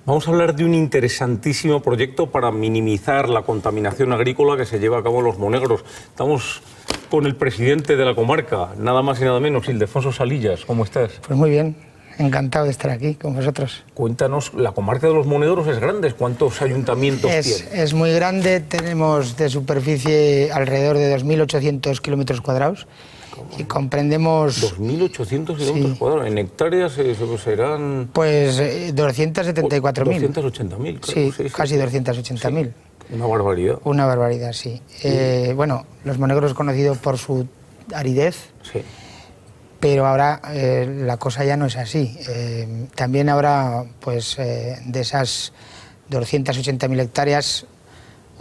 Vamos a hablar de un interesantísimo proyecto para minimizar la contaminación agrícola que se lleva a cabo en Los Monegros. Estamos con el presidente de la comarca, nada más y nada menos, Ildefonso Salillas. ¿Cómo estás? Pues muy bien, encantado de estar aquí con vosotros. Cuéntanos, la comarca de Los Monegros es grande, ¿cuántos ayuntamientos tiene? Es muy grande, tenemos de superficie alrededor de 2.800 kilómetros cuadrados. Y comprendemos... 2.800 kilómetros cuadrados. En hectáreas serán... Pues 274.000. 280.000, claro. Sí, casi 280.000. Sí. Una barbaridad. Una barbaridad, sí. Bueno, Los Monegros es conocido por su aridez, sí. Pero ahora la cosa ya no es así. También ahora, pues, de esas 280.000 hectáreas,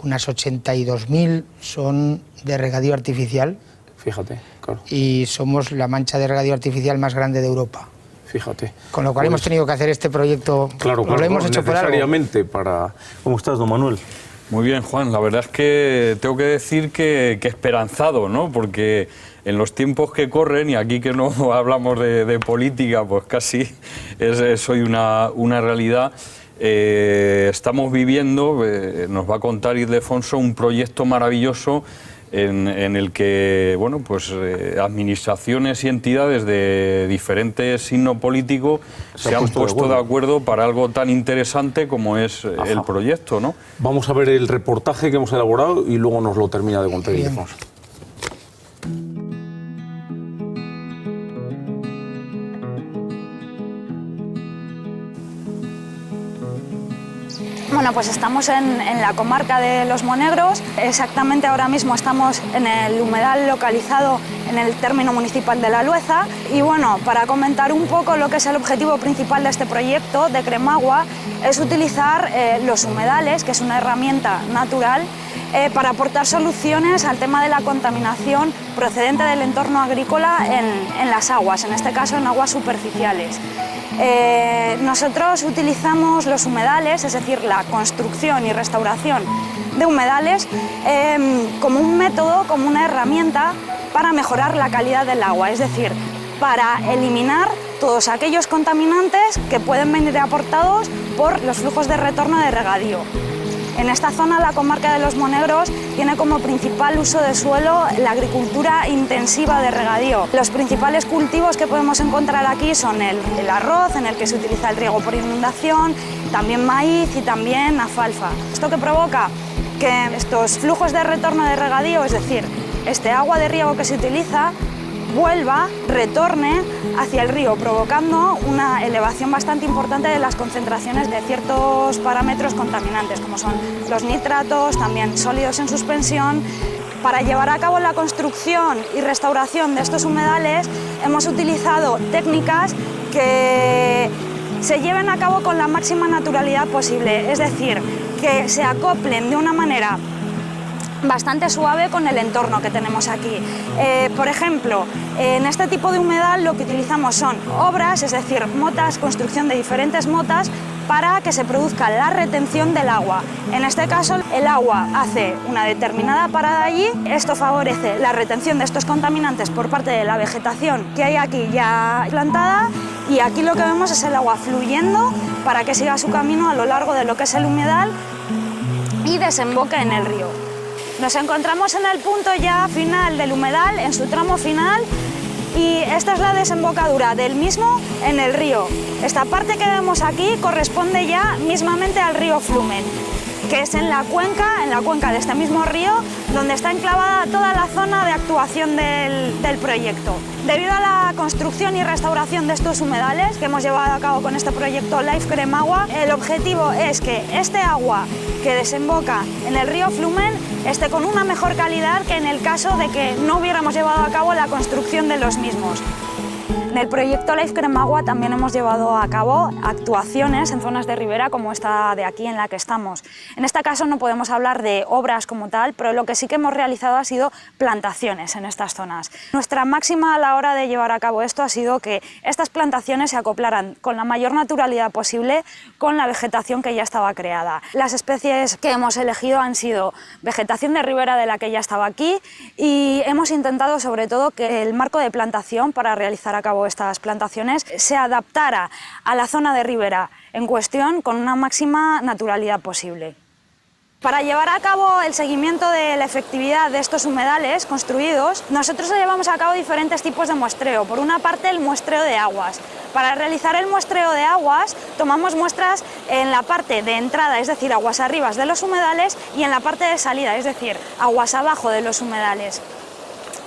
unas 82.000 son de regadío artificial. Fíjate, claro. Y somos la mancha de regadío artificial más grande de Europa. Fíjate. Con lo cual hemos tenido que hacer este proyecto. Claro, lo hemos hecho necesariamente para... ¿Cómo estás, don Manuel? Muy bien, Juan. La verdad es que tengo que decir que esperanzado, ¿no? Porque en los tiempos que corren, y aquí que no hablamos de política, pues casi es hoy una realidad. Estamos viviendo, nos va a contar Ildefonso, un proyecto maravilloso en el que, bueno, pues administraciones y entidades de diferentes signo político se han puesto de acuerdo para algo tan interesante como es el proyecto, ¿no? Vamos a ver el reportaje que hemos elaborado y luego nos lo termina de contar Ildefonso. Bueno, pues estamos en la comarca de Los Monegros. Exactamente ahora mismo estamos en el humedal localizado en el término municipal de La Lueza. Y bueno, para comentar un poco lo que es el objetivo principal de este proyecto de Cremagua, es utilizar los humedales, que es una herramienta natural, para aportar soluciones al tema de la contaminación procedente del entorno agrícola en las aguas, en este caso en aguas superficiales. Nosotros utilizamos los humedales, es decir, la construcción y restauración de humedales, como un método, como una herramienta para mejorar la calidad del agua, es decir, para eliminar todos aquellos contaminantes que pueden venir aportados por los flujos de retorno de regadío. En esta zona, la comarca de Los Monegros tiene como principal uso de suelo la agricultura intensiva de regadío. Los principales cultivos que podemos encontrar aquí son el arroz, en el que se utiliza el riego por inundación, también maíz y también alfalfa. ¿Esto qué provoca? Que estos flujos de retorno de regadío, es decir, este agua de riego que se utiliza, retorne hacia el río, provocando una elevación bastante importante de las concentraciones de ciertos parámetros contaminantes, como son los nitratos, también sólidos en suspensión. Para llevar a cabo la construcción y restauración de estos humedales, hemos utilizado técnicas que se lleven a cabo con la máxima naturalidad posible, es decir, que se acoplen de una manera bastante suave con el entorno que tenemos aquí. Por ejemplo, en este tipo de humedal lo que utilizamos son obras, es decir, motas, construcción de diferentes motas para que se produzca la retención del agua. En este caso, el agua hace una determinada parada allí, esto favorece la retención de estos contaminantes por parte de la vegetación que hay aquí ya plantada, y aquí lo que vemos es el agua fluyendo para que siga su camino a lo largo de lo que es el humedal y desemboque en el río. Nos encontramos en el punto ya final del humedal, en su tramo final, y esta es la desembocadura del mismo en el río. Esta parte que vemos aquí corresponde ya mismamente al río Flumen, que es en la cuenca de este mismo río, donde está enclavada toda la zona de actuación del proyecto. Debido a la construcción y restauración de estos humedales que hemos llevado a cabo con este proyecto Life Cremagua, el objetivo es que este agua que desemboca en el río Flumen esté con una mejor calidad que en el caso de que no hubiéramos llevado a cabo la construcción de los mismos. En el proyecto Life Cremagua también hemos llevado a cabo actuaciones en zonas de ribera como esta de aquí en la que estamos. En este caso no podemos hablar de obras como tal, pero lo que sí que hemos realizado ha sido plantaciones en estas zonas. Nuestra máxima a la hora de llevar a cabo esto ha sido que estas plantaciones se acoplaran con la mayor naturalidad posible con la vegetación que ya estaba creada. Las especies que hemos elegido han sido vegetación de ribera de la que ya estaba aquí, y hemos intentado sobre todo que el marco de plantación para realizar a cabo estas plantaciones se adaptara a la zona de ribera en cuestión con una máxima naturalidad posible. Para llevar a cabo el seguimiento de la efectividad de estos humedales construidos, nosotros llevamos a cabo diferentes tipos de muestreo. Por una parte, el muestreo de aguas. Para realizar el muestreo de aguas, tomamos muestras en la parte de entrada, es decir, aguas arriba de los humedales, y en la parte de salida, es decir, aguas abajo de los humedales.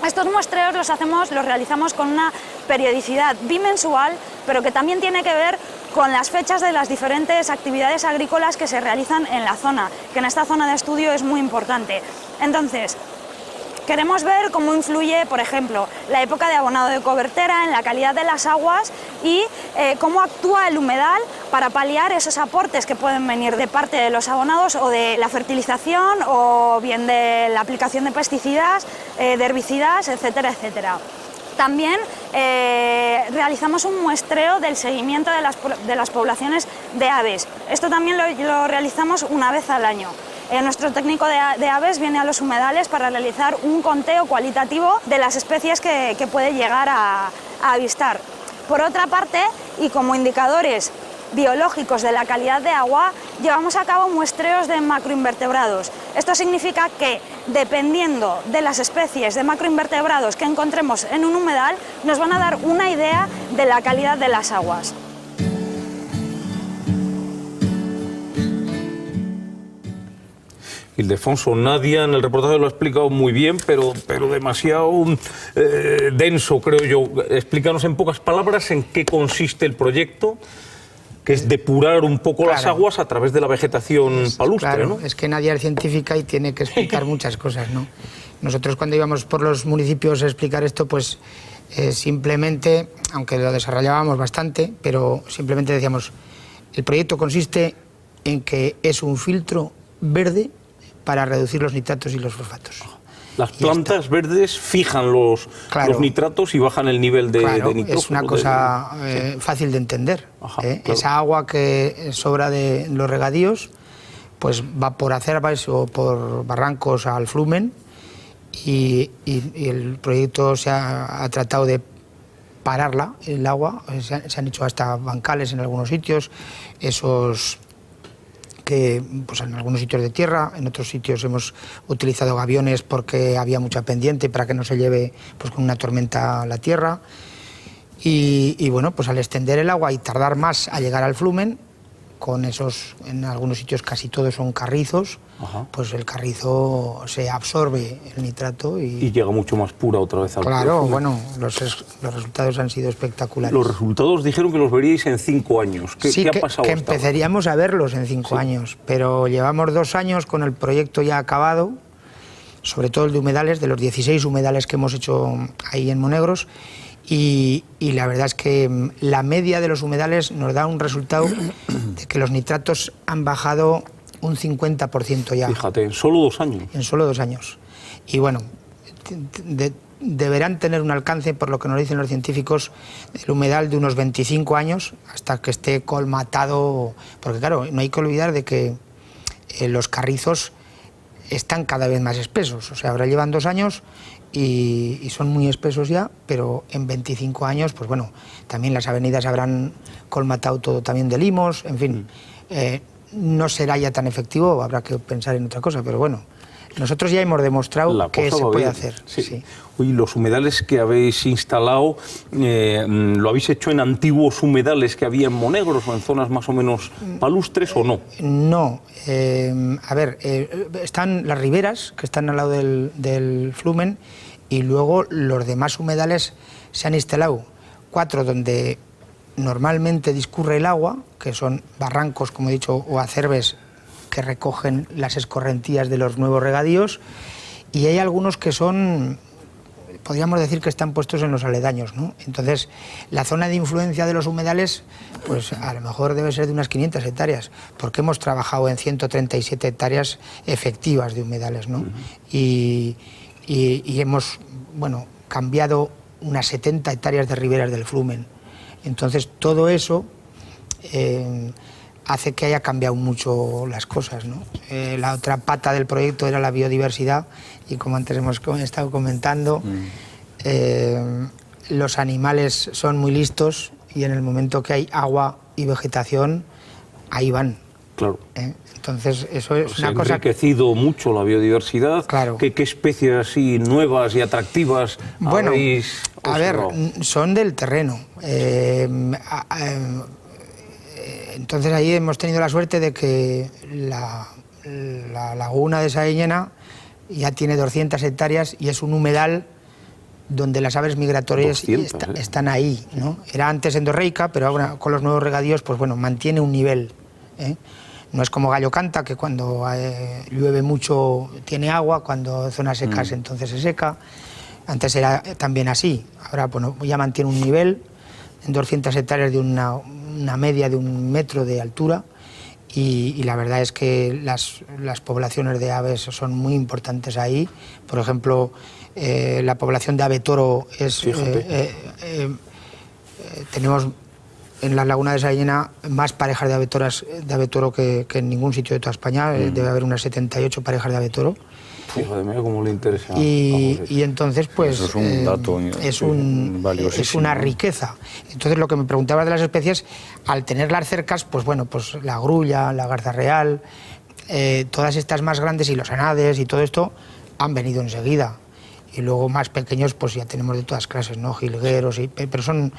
Estos muestreos los realizamos con una periodicidad bimensual, pero que también tiene que ver con las fechas de las diferentes actividades agrícolas que se realizan en la zona, que en esta zona de estudio es muy importante. Entonces, queremos ver cómo influye, por ejemplo, la época de abonado de cobertera en la calidad de las aguas y cómo actúa el humedal para paliar esos aportes que pueden venir de parte de los abonados o de la fertilización o bien de la aplicación de pesticidas, de herbicidas, etcétera, etcétera. También realizamos un muestreo del seguimiento de las poblaciones de aves. Esto también lo realizamos una vez al año. Nuestro técnico de aves viene a los humedales para realizar un conteo cualitativo de las especies que puede llegar a avistar. Por otra parte, y como indicadores biológicos de la calidad de agua, llevamos a cabo muestreos de macroinvertebrados. Esto significa que, dependiendo de las especies de macroinvertebrados que encontremos en un humedal, nos van a dar una idea de la calidad de las aguas. Ildefonso, Nadia en el reportaje lo ha explicado muy bien, pero demasiado denso, creo yo. Explícanos en pocas palabras en qué consiste el proyecto, que es depurar un poco las aguas a través de la vegetación palustre, claro, ¿no? Es que Nadia es científica y tiene que explicar muchas cosas, ¿no? Nosotros cuando íbamos por los municipios a explicar esto, pues simplemente, aunque lo desarrollábamos bastante, pero simplemente decíamos, el proyecto consiste en que es un filtro verde para reducir los nitratos y los fosfatos. Las plantas verdes fijan los nitratos y bajan el nivel de nitrógeno. Es una cosa fácil de entender. Ajá, Esa agua que sobra de los regadíos, pues va por acerbas o por barrancos al flumen y el proyecto se ha tratado de pararla, el agua. Se han hecho hasta bancales en algunos sitios, esos que pues en algunos sitios de tierra, en otros sitios hemos utilizado gaviones porque había mucha pendiente para que no se lleve pues con una tormenta la tierra y bueno, pues al extender el agua y tardar más a llegar al flumen, con esos, en algunos sitios casi todos son carrizos, pues el carrizo se absorbe el nitrato y llega mucho más pura otra vez al flumen. Claro, bueno, los resultados han sido espectaculares. Los resultados dijeron que los veríais en 5 años. ¿Qué ha pasado? Que empezaríamos a verlos en 5 años, pero llevamos 2 años con el proyecto ya acabado, sobre todo el de humedales, de los 16 humedales que hemos hecho ahí en Monegros, y la verdad es que la media de los humedales nos da un resultado de que los nitratos han bajado un 50% ya. Fíjate, en solo 2 años. En solo 2 años. Y bueno, deberán tener un alcance, por lo que nos dicen los científicos, el humedal de unos 25 años hasta que esté colmatado, porque claro, no hay que olvidar de que los carrizos están cada vez más espesos, o sea, ahora llevan 2 años y son muy espesos ya, pero en 25 años, pues bueno, también las avenidas habrán colmatado todo también de limos, en fin, no será ya tan efectivo, habrá que pensar en otra cosa, pero bueno, nosotros ya hemos demostrado que se puede hacer. Sí. Oye, los humedales que habéis instalado, ¿lo habéis hecho en antiguos humedales que había en Monegros o en zonas más o menos palustres o no? No. A ver, están las riberas, que están al lado del flumen, y luego los demás humedales se han instalado 4 donde normalmente discurre el agua, que son barrancos, como he dicho, o acerbes que recogen las escorrentías de los nuevos regadíos, y hay algunos que son, podríamos decir que están puestos en los aledaños, ¿no? Entonces, la zona de influencia de los humedales, pues a lo mejor debe ser de unas 500 hectáreas, porque hemos trabajado en 137 hectáreas efectivas de humedales, ¿no? Y hemos, bueno, cambiado unas 70 hectáreas de riberas del flumen. Entonces, todo eso hace que haya cambiado mucho las cosas, ¿no? La otra pata del proyecto era la biodiversidad y, como antes hemos estado comentando, los animales son muy listos y en el momento que hay agua y vegetación, ahí van. Claro. Entonces, eso es Se ha una cosa... enriquecido mucho la biodiversidad. Claro. ¿Qué especies así nuevas y atractivas Bueno, habéis a ver, observado? son del terreno. Entonces ahí hemos tenido la suerte de que la laguna de Saeñena ya tiene 200 hectáreas y es un humedal donde las aves migratorias 200, están ahí, ¿no? Era antes endorreica, pero ahora con los nuevos regadíos, pues bueno, mantiene un nivel, ¿eh? No es como Gallo Canta, que cuando llueve mucho tiene agua, cuando zonas secas entonces se seca. Antes era también así, ahora bueno, ya mantiene un nivel en 200 hectáreas de una media de 1 metro de altura y la verdad es que las poblaciones de aves son muy importantes ahí. Por ejemplo, la población de ave toro es... tenemos en la laguna de Saeñena más parejas de ave toro que en ningún sitio de toda España. Debe haber unas 78 parejas de ave toro. Fíjate, mira cómo le interesa. Y entonces, pues, Eso es un dato es valiosísimo, una ¿no? riqueza. Entonces, lo que me preguntabas de las especies, al tenerlas cercas, pues bueno, pues la grulla, la garza real, todas estas más grandes y los anades y todo esto han venido enseguida. Y luego más pequeños, pues ya tenemos de todas clases, ¿no? Jilgueros, pero son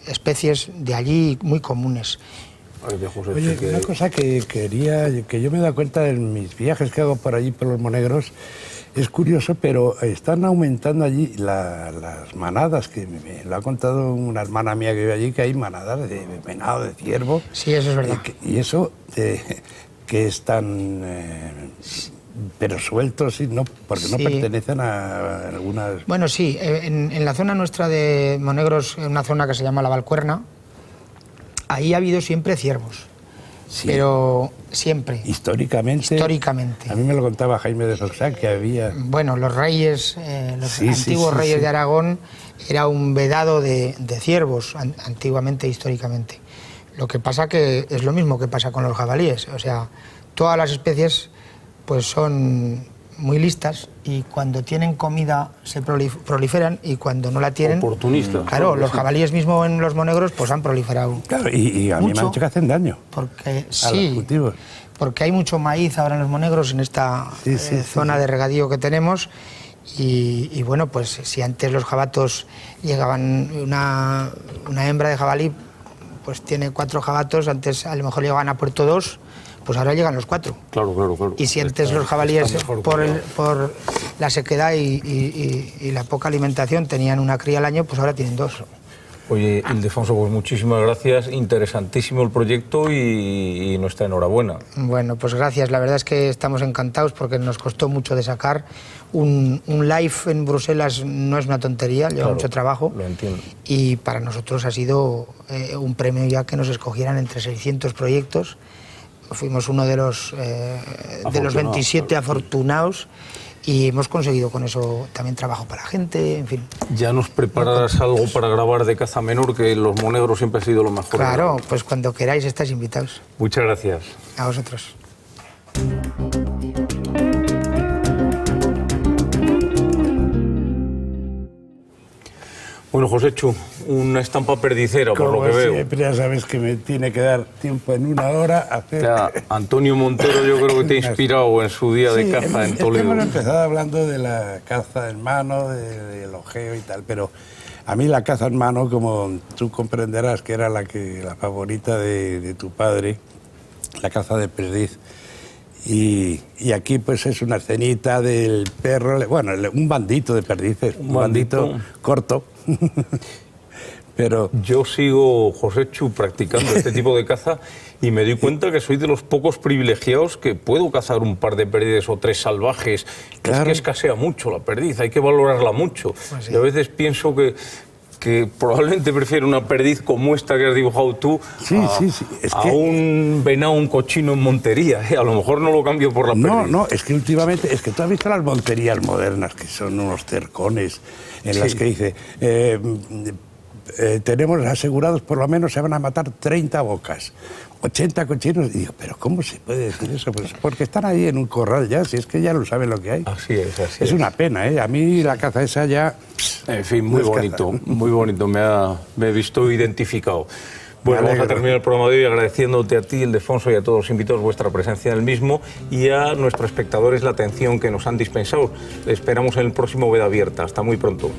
especies de allí muy comunes. Oye, una cosa que yo me he dado cuenta en mis viajes que hago por allí, por los Monegros, es curioso, pero están aumentando allí las manadas, que me lo ha contado una hermana mía que vive allí, que hay manadas de venado, de ciervo. Sí, eso es verdad. Y eso, que están, pero sueltos, ¿no? Porque no Sí. pertenecen a algunas... Bueno, sí, en la zona nuestra de Monegros, en una zona que se llama La Valcuerna, ahí ha habido siempre ciervos, Sí. pero siempre. Históricamente. Históricamente. A mí me lo contaba Jaime de Foxá, que había... Bueno, los reyes, los Sí, sí, antiguos sí, reyes sí. de Aragón, era un vedado de ciervos, antiguamente, históricamente. Lo que pasa que es lo mismo que pasa con los jabalíes, o sea, todas las especies pues son muy listas y cuando tienen comida se proliferan y cuando no la tienen... Oportunistas. Claro, los jabalíes mismo en los Monegros pues han proliferado. Claro, y a mí me Mucho. han dicho que hacen daño Porque a los sí, cultivos. porque hay mucho maíz ahora en los Monegros, en esta zona de regadío que tenemos. Y bueno, pues si antes los jabatos llegaban, una hembra de jabalí pues tiene 4 jabatos, antes a lo mejor llegaban a puerto 2, pues ahora llegan los 4. Claro. Y si antes los jabalíes por la sequedad y la poca alimentación tenían una cría al año, pues ahora tienen 2. Oye, Ildefonso, pues muchísimas gracias. Interesantísimo el proyecto y nuestra enhorabuena. Bueno, pues gracias. La verdad es que estamos encantados porque nos costó mucho de sacar. Un live en Bruselas no es una tontería, lleva Claro, mucho trabajo. lo entiendo. Y para nosotros ha sido un premio ya que nos escogieran entre 600 proyectos. Fuimos uno de los 27 afortunados y hemos conseguido con eso también trabajo para la gente, en fin. Ya nos prepararás algo para grabar de caza menor, que los Monegros siempre ha sido lo mejor. Claro, pues cuando queráis estáis invitados. Muchas gracias. A vosotros. Bueno, Joséchu, una estampa perdicera, por lo que veo. Siempre, ya sabes que me tiene que dar tiempo en una hora a hacer... Ya, Antonio Montero yo creo que te ha inspirado en su día de Sí, caza en es que Toledo. hemos empezado hablando de la caza en mano, del ojeo y tal, pero a mí la caza en mano, como tú comprenderás que era la favorita de tu padre, la caza de perdiz. Y aquí pues es una escenita del perro, bueno, un bandito de perdices, un bandito corto. Pero yo sigo, Joséchu, practicando este tipo de caza y me doy cuenta que soy de los pocos privilegiados que puedo cazar un par de perdices o 3 salvajes. Claro. Es que escasea mucho la perdiz, hay que valorarla mucho. Pues sí. Y a veces pienso que probablemente prefiero una perdiz como esta que has dibujado tú Es a que... un venado, un cochino en Montería. A lo mejor no lo cambio por la perdiz. No, es que últimamente, es que tú has visto las monterías modernas, que son unos cercones, en las que dice, tenemos asegurados por lo menos se van a matar 30 bocas, 80 cochinos. Y digo, ¿pero cómo se puede decir eso? Pues porque están ahí en un corral ya, si es que ya lo saben lo que hay. Así es, así es. Es una pena, ¿eh? A mí la caza esa ya... En fin, muy no es bonito, caza. muy bonito, me he visto identificado. Bueno, Me vamos a alegro. terminar el programa de hoy agradeciéndote a ti, Ildefonso, y a todos los invitados vuestra presencia en el mismo y a nuestros espectadores la atención que nos han dispensado. Les esperamos en el próximo Veda Abierta. Hasta muy pronto.